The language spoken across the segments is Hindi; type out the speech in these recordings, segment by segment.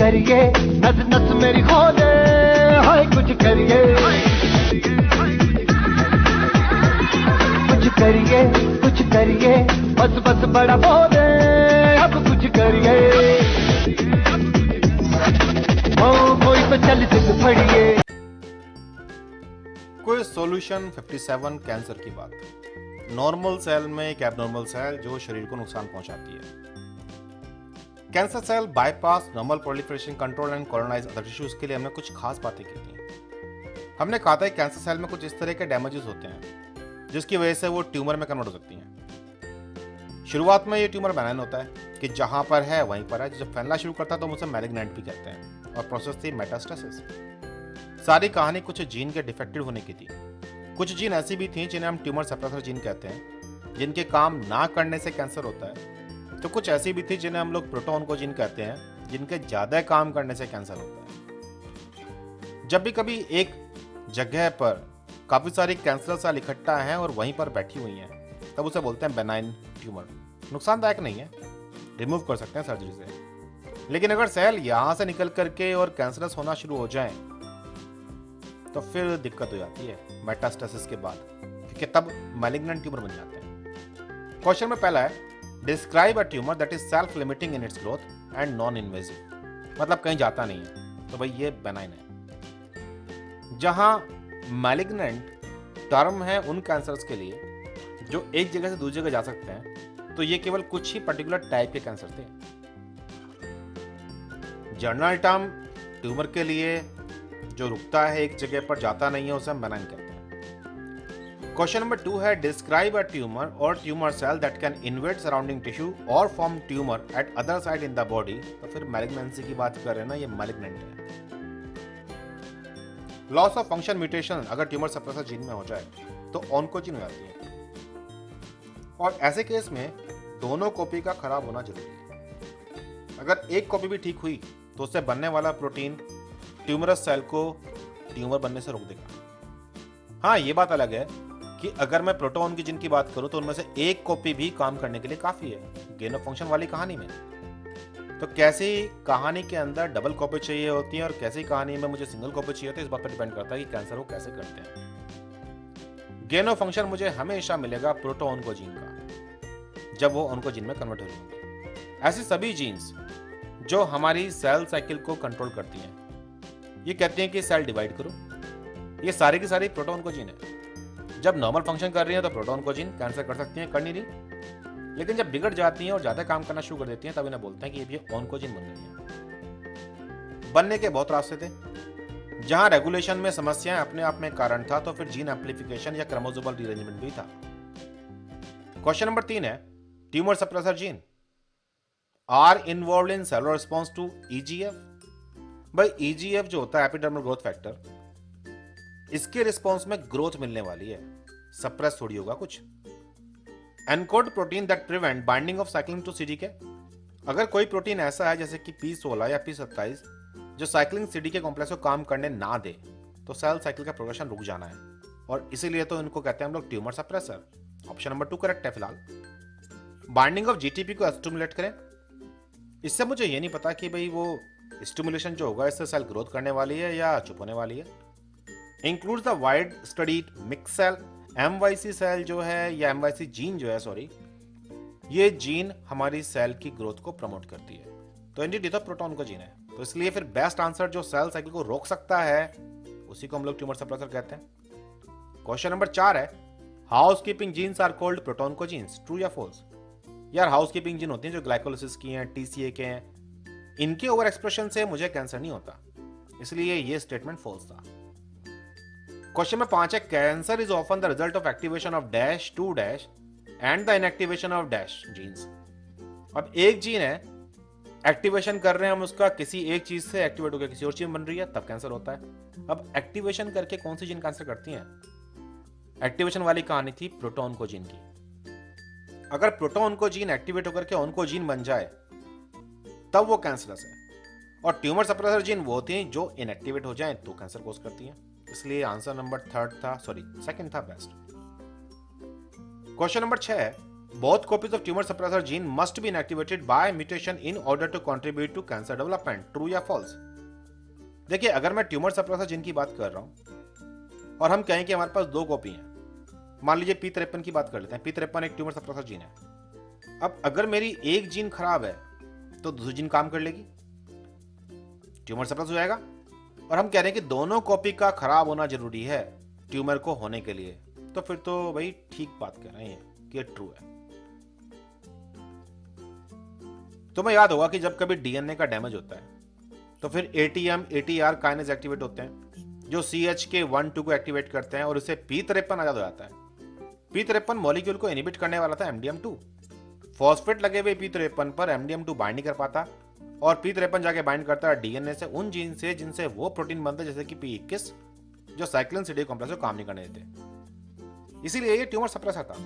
करिए, नस नस मेरी खोले, हाय कुछ करिए, कुछ करिए, बस बस बड़ा बोले, अब कुछ करिए, ओ कोई तो चल जिद फड़िए। कोई सॉल्यूशन 57 कैंसर की बात। नॉर्मल सेल में एक एबनॉर्मल सेल जो शरीर को नुकसान पहुंचाती है। Cancer cell bypass normal proliferation control and colonize other tissues के लिए हमने कुछ खास बातें की थी। हमने कहा था कैंसर सेल में कुछ इस तरह के डैमेजेस होते हैं जिसकी वजह से वो ट्यूमर में कन्वर्ट हो सकती हैं। शुरुआत में ये ट्यूमर बेनाइन होता है कि जहां पर है वहीं पर है, जब फैलना शुरू करता है तो हम उसे मैलिग्नेंट भी कहते हैं, और प्रोसेस थी मेटास्टेसिस। सारी कहानी कुछ जीन के डिफेक्टेड होने की थी। कुछ जीन ऐसी भी थी जिन्हें हम ट्यूमर सप्रेसर जीन कहते हैं, जिनके काम ना करने से कैंसर होता है। तो कुछ ऐसी भी थी जिन्हें हम लोग प्रोटोऑन्कोजीन कहते हैं, जिनके ज्यादा काम करने से कैंसर होता है। जब भी कभी एक जगह पर काफी सारी कैंसर सेल इकट्ठा हैं और वहीं पर बैठी हुई हैं, तब उसे बोलते हैं बेनाइन ट्यूमर। नुकसानदायक नहीं है, रिमूव कर सकते हैं सर्जरी से। लेकिन अगर सेल यहां से निकल करके और कैंसरस होना शुरू हो जाए तो फिर दिक्कत हो जाती है मेटास्टेसिस के बाद, क्योंकि तब मैलिग्नेंट ट्यूमर बन जाते हैं। क्वेश्चन में पहला है, describe a tumour that is self limiting in its growth and non invasive. मतलब कहीं जाता नहीं है, तो भाई ये बेनाइन है। जहां मैलिग्नेंट टर्म है उन कैंसर्स के लिए जो एक जगह से दूसरी जगह जा सकते हैं, तो ये केवल कुछ ही पर्टिकुलर टाइप के कैंसर थे। जनरल टर्म ट्यूमर के लिए जो रुकता है एक जगह पर, जाता नहीं है, उसे हम बेनाइन कहते हैं। क्वेश्चन नंबर 2 है, डिस्क्राइब अ ट्यूमर और tumour cell that can invade surrounding tissue और form tumour at other side in the body. तो फिर मैलिग्नेंसी की बात कर रहे हैं ना, ये मैलिग्नेंट है। लॉस ऑफ फंक्शन म्यूटेशन अगर ट्यूमर सप्रेसर जीन में हो जाए तो ऑन्कोजीन हो जाती है, और ऐसे केस में दोनों कॉपी का खराब होना जरूरी है। अगर एक कॉपी भी ठीक हुई तो उससे बनने वाला प्रोटीन ट्यूमरस सेल को ट्यूमर बनने से रोक देगा। हाँ, ये बात अलग है कि अगर मैं प्रोटोऑन्कोजीन की बात करूं तो उनमें से एक कॉपी भी काम करने के लिए काफी है। गेन ऑफ फंक्शन वाली कहानी में तो कैसी कहानी के अंदर डबल कॉपी चाहिए होती है और कैसी कहानी में मुझे सिंगल कॉपी चाहिए होती है, इस बात पर डिपेंड करता है कि कैंसर वो कैसे करते हैं। गेन ऑफ फंक्शन मुझे हमेशा मिलेगा प्रोटोऑन्कोजीन का, जब वो ऑन्कोजीन में कन्वर्ट हो जाएंगे। ऐसे सभी जीन्स जो हमारी सेल साइकिल को कंट्रोल करती हैं, ये कहती हैं कि सेल डिवाइड करो, ये सारी की सारी प्रोटोऑन्कोजीन है। जब नॉर्मल फंक्शन कर रही है तो प्रोटोऑन्कोजीन कैंसर कर सकती हैं, कर नहीं रही। लेकिन जब बिगड़ जाती हैं और ज्यादा काम करना शुरू कर देती हैं, तब इन्हें बोलते हैं कि ये भी ऑन्कोजीन बन गई है। बनने के बहुत रास्ते थे। जहां रेगुलेशन में समस्याएं अपने आप में कारण था, तो फिर जीन एम्प्लीफिकेशन या क्रोमोसोमल रीअरेंजमेंट भी था। क्वेश्चन नंबर 3 है, tumor suppressor gene are involved in cellular response to EGF. भाई ईजीएफ जो होता है एपिडर्मल ग्रोथ फैक्टर, इसके रिस्पॉन्स में ग्रोथ मिलने वाली है, सप्रेस थोड़ी होगा कुछ। Encode protein that prevent binding of cyclin to CDK. अगर कोई प्रोटीन ऐसा है जैसे कि P16 या P27 जो साइक्लिंग सीडीके कॉम्प्लेक्स को काम करने ना दे, तो सेल साइकिल का प्रोग्रेशन रुक जाना है, और इसीलिए तो इनको कहते हैं हम लोग tumour suppressor. Option number 2 correct है फिलहाल। बाइंडिंग ऑफ जीटीपी को स्टिमुलेट करें, इससे मुझे ये नहीं पता कि भाई वो स्टिमुलेशन जो होगा इससे सेल ग्रोथ करने वाली है या चुप होने वाली है। Includes the wide studied mix cell. MYC cell जो है या MYC जीन जो है, सॉरी, ये जीन हमारी सेल की ग्रोथ को प्रमोट करती है, तो इंडीड ये तो प्रोटोऑन्कोजीन है। तो इसलिए फिर बेस्ट आंसर जो सेल साइकिल को रोक सकता है उसी को हम लोग ट्यूमर सप्रेसर कहते हैं। क्वेश्चन नंबर 4 है, housekeeping genes are called protooncogenes, true या फॉल्स। यार हाउसकीपिंग जीन होती हैं जो ग्लाइकोलाइसिस की हैं, TCA के हैं, इनके ओवर एक्सप्रेशन से मुझे कैंसर नहीं होता, इसलिए ये स्टेटमेंट फॉल्स था। क्वेश्चन में 5 है, cancer is often the result of activation of dash to dash and the inactivation of dash genes. अब एक जीन है, एक्टिवेशन कर रहे हैं हम उसका, किसी एक चीज से एक्टिवेट होकर किसी और चीज बन रही है, तब कैंसर होता है। अब एक्टिवेशन करके कौन सी जीन कैंसर करती हैं? एक्टिवेशन वाली कहानी थी प्रोटोऑन्कोजीन की। अगर प्रोटोऑन्कोजीन एक्टिवेट होकर के ऑन्कोजीन बन जाए तब वो कैंसरस है, और ट्यूमर सप्रेसर जीन वो होती हैं जो इनएक्टिवेट हो जाए तो कैंसर कोज करती हैं। इसलिए आंसर नंबर 3 था, सॉरी 2nd था बेस्ट। क्वेश्चन नंबर 6 है, both copies of tumor suppressor gene must be inactivated by mutation in order to contribute to cancer development. True या false? देखिए, अगर मैं ट्यूमर सप्रेसर जीन की बात कर रहा हूं और हम कहें कि हमारे पास 2 कॉपी हैं, मान लीजिए P53 की बात कर लेते हैं। P53 एक ट्यूमर सप्रेसर जीन है। अब अगर मेरी एक जीन खराब है तो दूसरी जीन काम कर लेगी, ट्यूमर सप्रेस हो जाएगा। और हम कह रहे हैं कि दोनों कॉपी का खराब होना जरूरी है ट्यूमर को होने के लिए, तो फिर तो भाई ठीक बात कह रहे हैं कि ट्रू है। तुम्हें याद होगा कि जब कभी डीएनए का डैमेज होता है तो फिर एटीएम एटीआर काइनेज एक्टिवेट होते हैं जो CHK1-2 को एक्टिवेट करते हैं और इससे P53 आजाद हो जाता है। P53 मॉलिक्यूल को इनहिबिट करने वाला था MDM2। फॉस्फेट लगे हुए P53 पर MDM2 बाइंड नहीं कर पाता और P53 जाके बाइंड करता है डीएनए से उन जीन से जिनसे वो प्रोटीन बनते हैं, जैसे कि P21 जो साइक्लिन CD कॉम्प्लेक्स को काम नहीं करने देते। इसीलिए ये ट्यूमर सप्रेसर था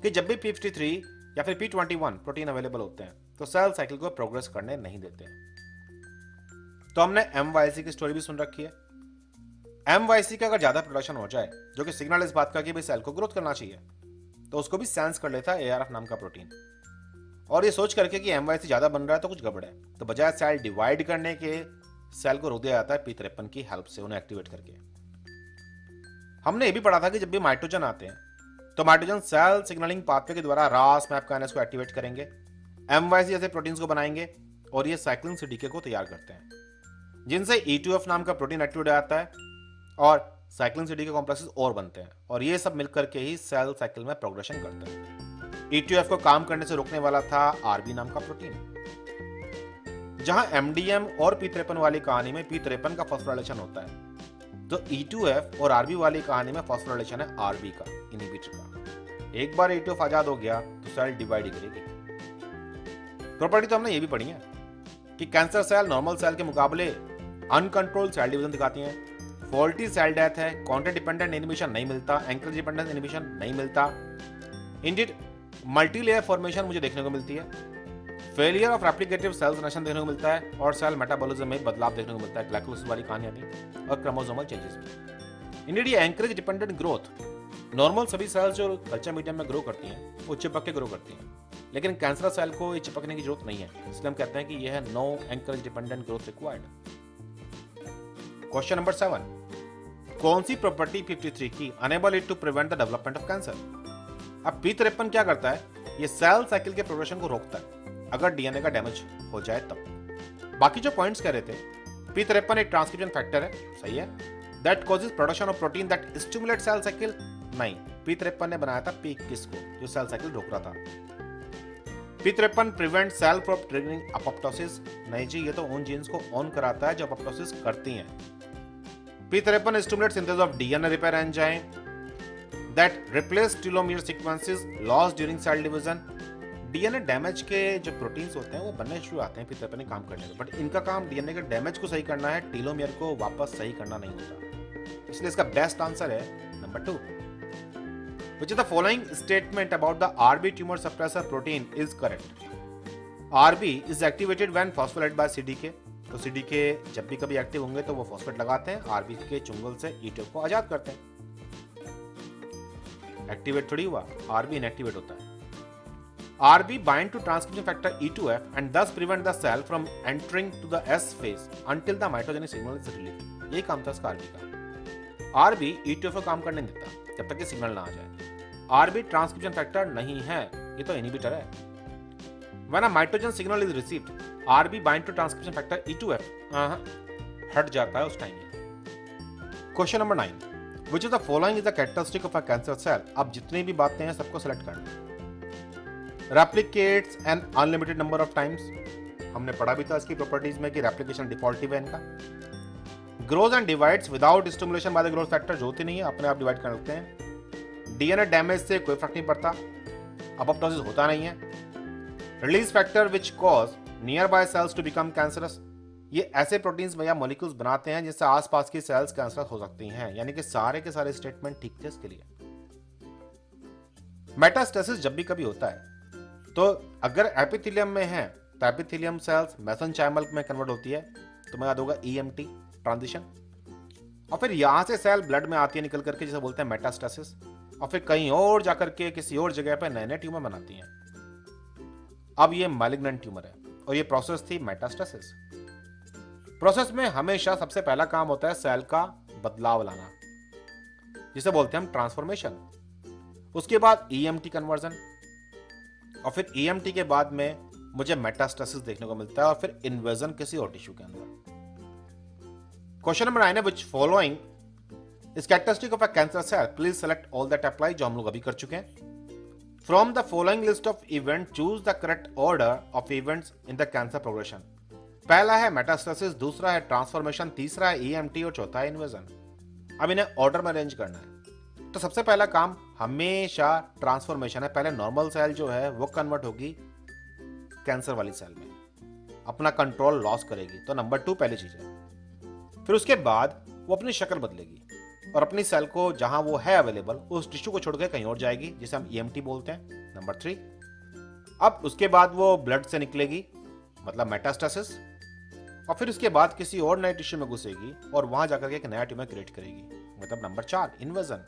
कि जब भी P53 या फिर P21 प्रोटीन अवेलेबल होते हैं तो सेल साइकिल को प्रोग्रेस करने नहीं देते। तो हमने MYC की स्टोरी भी सुन रखी है। MYC का अगर ज्यादा प्रोडक्शन हो जाए, जो कि सिग्नल इस बात का कि भाई सेल को ग्रोथ करना चाहिए, तो उसको भी सेंस कर लेता है ARF नाम का प्रोटीन। और ये सोच करके कि MYC ज्यादा बन रहा है तो कुछ गड़बड़ है, तो बजाय सेल डिवाइड करने के सेल को रोक दिया जाता है P53 की हेल्प से, उन्हें एक्टिवेट करके। हमने ये भी पढ़ा था कि जब भी माइटोजन आते हैं तो माइटोजन सेल सिग्नलिंग पाथवे के द्वारा RAS मैप काइनेज को एक्टिवेट करेंगे, MYC जैसे प्रोटीन्स को बनाएंगे और ये साइक्लिन CDK को तैयार करते हैं, जिनसे E2F नाम का प्रोटीन एक्टिवेट आता है और साइक्लिन CDK कॉम्प्लेक्सेस और बनते हैं और ये सब मिलकर के ही सेल साइकिल में प्रोग्रेशन करते हैं। E2F को काम करने से रोकने वाला था RB नाम का प्रोटीन। जहां MDM और P53 वाली कहानी में P53 का फॉस्फोराइलेशन होता है, तो E2F और RB वाली कहानी में फॉस्फोराइलेशन है RB का, इनहिबिटर का। एक बार E2F आजाद हो गया तो सेल डिवाइड ही करेगी। प्रॉपर्टी तो हमने ये भी पढ़ी है कि कैंसर सेल नॉर्मल सेल के मुकाबले अनकंट्रोल्ड सेल डिवीजन दिखाती हैं, फॉल्टी सेल डेथ है, कॉन्टेंट डिपेंडेंट इनहिबिशन नहीं मिलता, एंकर डिपेंडेंट इनहिबिशन नहीं मिलता, इंडिड मल्टीलेयर फॉर्मेशन मुझे देखने को मिलती है, failure of replicative cell generation देखने को मिलता है और सेल मेटाबॉलिज्म में बदलाव देखने को मिलता है, ग्लाइकोलाइसिस वाली कहानी आती है और क्रोमोसोमल चेंजेस भी। इंडिड ये एंकरेज डिपेंडेंट ग्रोथ, नॉर्मल सभी सेल्स जो कल्चर मीडियम में ग्रो करती हैं वो चिपक के ग्रो करती हैं, लेकिन कैंसर सेल को ये चिपकने की जरूरत नहीं है, इसलिए हम कहते हैं कि यह है no anchorage dependent growth required. Question number 7, कौन सी प्रॉपर्टी 53 की enable it to prevent the development of cancer? अब P53 क्या करता है, ये सेल साइकिल के प्रोग्रेशन को रोकता है अगर डीएनए का डैमेज हो जाए तब। बाकी जो पॉइंट्स कह रहे थे, P53 एक ट्रांसक्रिप्शन फैक्टर है, सही है, that causes production of protein that stimulate cell cycle, नहीं, P53 ने बनाया था P21 को जो सेल साइकिल रोक रहा था। P53 prevent cell from triggering apoptosis, नहीं जी, ये तो उन जीन्स को ऑन कराता है जो अपोप्टोसिस करती हैं। P53 stimulate synthesis of DNA repair enzyme that replace telomere sequences lost during cell division. DNA damage के जो प्रोटीन्स होते हैं वो बनने शुरू आते हैं P53 काम करने में, बट इनका काम डीएनए के डैमेज को सही करना है, टेलोमेयर को वापस सही करना नहीं होता। इसलिए इसका बेस्ट आंसर है number 2। Which of the following statement about the RB tumor suppressor protein is correct? RB is activated when phosphorylated by CDK. तो CDK जब भी कभी एक्टिव होंगे तो वो फॉस्फेट लगाते हैं, RB के चुंगल से E2F को आजाद करते हैं। एक्टिवेट थोड़ी हुआ, RB इनएक्टिवेट होता है। RB bind to transcription factor E2F and thus prevent the cell from entering to the S phase until the mitogenic signal is released. यही काम था इसका RB का। RB E2F को काम करने नहीं देता जब तक कि सिग्नल ना आ जाए। RB ट्रांसक्रिप्शन फैक्टर नहीं है, ये तो इनहिबिटर है। When a mitogen signal is received, RB bind to transcription factor E2F हट जाता है उस time. Question number 9, which of the following is the characteristic of a cancer cell? अब जितनी भी बातें हैं सबको सेलेक्ट करना। Replicates an unlimited number of times, हमने पढ़ा भी था इसकी प्रॉपर्टीज में कि रेप्लिकेशन डिफॉल्टिव है इनका। Grows and divides without stimulation by the growth factor, जो होती नहीं है, अपने आप डिवाइड कर सकते हैं। डीएनए डैमेज से कोई फर्क नहीं पड़ता, अपोप्टोसिस होता नहीं है। Release factor which cause nearby cells to become cancerous, ये ऐसे प्रोटीन्स या मॉलिक्यूल्स बनाते हैं जिससे आसपास की सेल्स कैंसरस हो सकती हैं, यानी कि सारे के सारे स्टेटमेंट ठीक थे इसके लिए। मेटास्टेसिस जब भी कभी होता है तो अगर एपिथेलियम में है तो एपिथेलियम सेल्स मेसेंचाइमल में कन्वर्ट होती है, तो मैं याद होगा EMT ट्रांजिशन, और फिर यहां से सेल ब्लड में आती है निकल करके, जिसे बोलते हैं मेटास्टेसिस। और फिर कहीं और जाकर के किसी और जगह पर नए नए ट्यूमर बनाती हैं। अब ये मैलिग्नेंट ट्यूमर है और ये प्रोसेस थी मेटास्टेसिस। प्रोसेस में हमेशा सबसे पहला काम होता है सेल का बदलाव लाना, जिसे बोलते हैं हम ट्रांसफॉर्मेशन। उसके बाद ईएमटी कन्वर्जन, और फिर ईएमटी के बाद में मुझे मेटास्टेसिस देखने को मिलता है और फिर इन्वेजन किसी और टिश्यू के अंदर। क्वेश्चन नंबर 9 है which following is characteristic of a cancer cell, please select all that apply, जो हम लोग अभी कर चुके हैं। From the following list of event choose the correct order of events in the cancer progression. पहला है मेटास्टेसिस, दूसरा है ट्रांसफॉर्मेशन, तीसरा है ईएमटी और चौथा है इन्वेजन। अब इन्हें ऑर्डर में अरेंज करना है। तो सबसे पहला काम हमेशा ट्रांसफॉर्मेशन है। पहले नॉर्मल सेल जो है वो कन्वर्ट होगी कैंसर वाली सेल में, अपना कंट्रोल लॉस करेगी, तो नंबर 2 पहली चीज है। फिर उसके बाद वो अपनी शक्ल बदलेगी और अपनी सेल को जहां वो है अवेलेबल उस टिश्यू को छोड़कर कहीं और जाएगी, जिसे हम ईएमटी बोलते हैं, नंबर 3। अब उसके बाद वो ब्लड से निकलेगी, मतलब मेटास्टेसिस, और फिर उसके बाद किसी और नए टिश्यू में घुसेगी और वहां जाकर के एक नया ट्यूमर क्रिएट करेगी, मतलब नंबर 4 इन्वेजन।